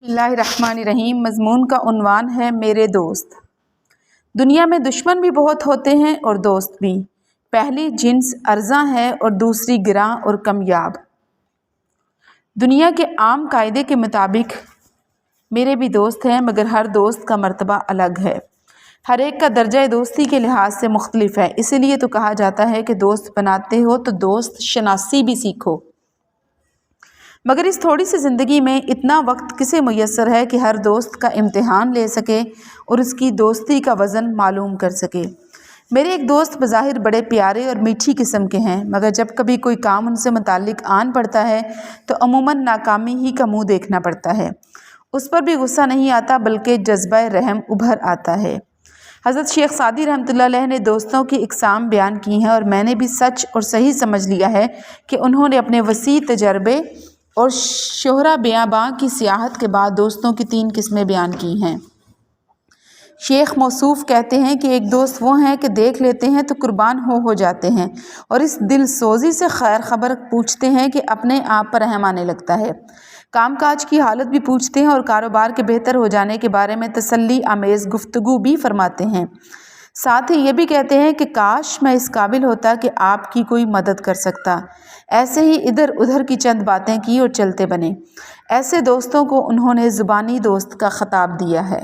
بسم اللہ الرحمن الرحیم۔ مضمون کا عنوان ہے میرے دوست۔ دنیا میں دشمن بھی بہت ہوتے ہیں اور دوست بھی۔ پہلی جنس ارزاں ہے اور دوسری گراں اور کمیاب۔ دنیا کے عام قاعدے کے مطابق میرے بھی دوست ہیں، مگر ہر دوست کا مرتبہ الگ ہے۔ ہر ایک کا درجہ دوستی کے لحاظ سے مختلف ہے، اسی لیے تو کہا جاتا ہے کہ دوست بناتے ہو تو دوست شناسی بھی سیکھو۔ مگر اس تھوڑی سی زندگی میں اتنا وقت کسے میسر ہے کہ ہر دوست کا امتحان لے سکے اور اس کی دوستی کا وزن معلوم کر سکے۔ میرے ایک دوست بظاہر بڑے پیارے اور میٹھی قسم کے ہیں، مگر جب کبھی کوئی کام ان سے متعلق آن پڑتا ہے تو عموماً ناکامی ہی کا منہ دیکھنا پڑتا ہے۔ اس پر بھی غصہ نہیں آتا بلکہ جذبہ رحم ابھر آتا ہے۔ حضرت شیخ سعدی رحمۃ اللہ علیہ نے دوستوں کی اقسام بیان کی ہیں اور میں نے بھی سچ اور صحیح سمجھ لیا ہے کہ انہوں نے اپنے وسیع تجربے اور شہرہ بیاباں کی سیاحت کے بعد دوستوں کی 3 قسمیں بیان کی ہیں۔ شیخ موصوف کہتے ہیں کہ ایک دوست وہ ہیں کہ دیکھ لیتے ہیں تو قربان ہو جاتے ہیں اور اس دل سوزی سے خیر خبر پوچھتے ہیں کہ اپنے آپ پر رحم آنے لگتا ہے۔ کام کاج کی حالت بھی پوچھتے ہیں اور کاروبار کے بہتر ہو جانے کے بارے میں تسلی آمیز گفتگو بھی فرماتے ہیں۔ ساتھ ہی یہ بھی کہتے ہیں کہ کاش میں اس قابل ہوتا کہ آپ کی کوئی مدد کر سکتا۔ ایسے ہی ادھر ادھر کی چند باتیں کی اور چلتے بنے۔ ایسے دوستوں کو انہوں نے زبانی دوست کا خطاب دیا ہے۔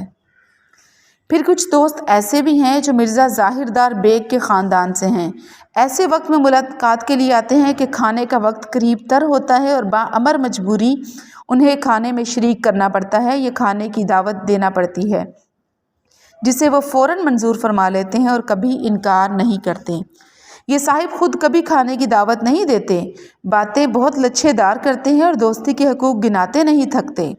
پھر کچھ دوست ایسے بھی ہیں جو مرزا ظاہردار بیگ کے خاندان سے ہیں۔ ایسے وقت میں ملاقات کے لیے آتے ہیں کہ کھانے کا وقت قریب تر ہوتا ہے اور باامر مجبوری انہیں کھانے میں شریک کرنا پڑتا ہے یا کھانے کی دعوت دینا پڑتی ہے، جسے وہ فوراً منظور فرما لیتے ہیں اور کبھی انکار نہیں کرتے۔ یہ صاحب خود کبھی کھانے کی دعوت نہیں دیتے، باتیں بہت لچھے دار کرتے ہیں اور دوستی کے حقوق گناتے نہیں تھکتے۔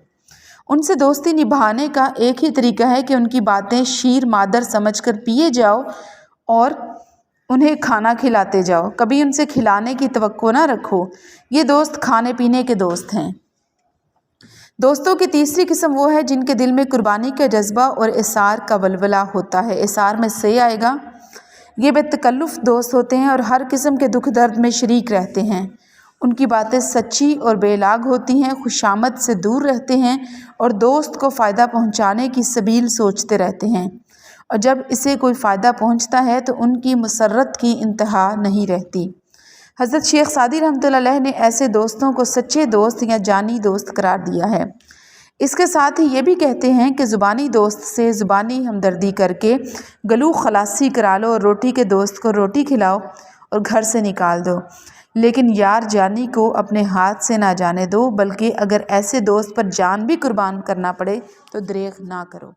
ان سے دوستی نبھانے کا ایک ہی طریقہ ہے کہ ان کی باتیں شیر مادر سمجھ کر پیے جاؤ اور انہیں کھانا کھلاتے جاؤ، کبھی ان سے کھلانے کی توقع نہ رکھو۔ یہ دوست کھانے پینے کے دوست ہیں۔ دوستوں کی تیسری قسم وہ ہے جن کے دل میں قربانی کا جذبہ اور اثار کا ولولہ ہوتا ہے۔ اثار میں سے آئے گا۔ یہ بے تکلف دوست ہوتے ہیں اور ہر قسم کے دکھ درد میں شریک رہتے ہیں۔ ان کی باتیں سچی اور بے لاگ ہوتی ہیں، خوشامد سے دور رہتے ہیں اور دوست کو فائدہ پہنچانے کی سبیل سوچتے رہتے ہیں، اور جب اسے کوئی فائدہ پہنچتا ہے تو ان کی مسرت کی انتہا نہیں رہتی۔ حضرت شیخ سعدی رحمۃ اللہ علیہ نے ایسے دوستوں کو سچے دوست یا جانی دوست قرار دیا ہے۔ اس کے ساتھ ہی یہ بھی کہتے ہیں کہ زبانی دوست سے زبانی ہمدردی کر کے گلو خلاصی کرا لو اور روٹی کے دوست کو روٹی کھلاؤ اور گھر سے نکال دو، لیکن یار جانی کو اپنے ہاتھ سے نہ جانے دو، بلکہ اگر ایسے دوست پر جان بھی قربان کرنا پڑے تو دریغ نہ کرو۔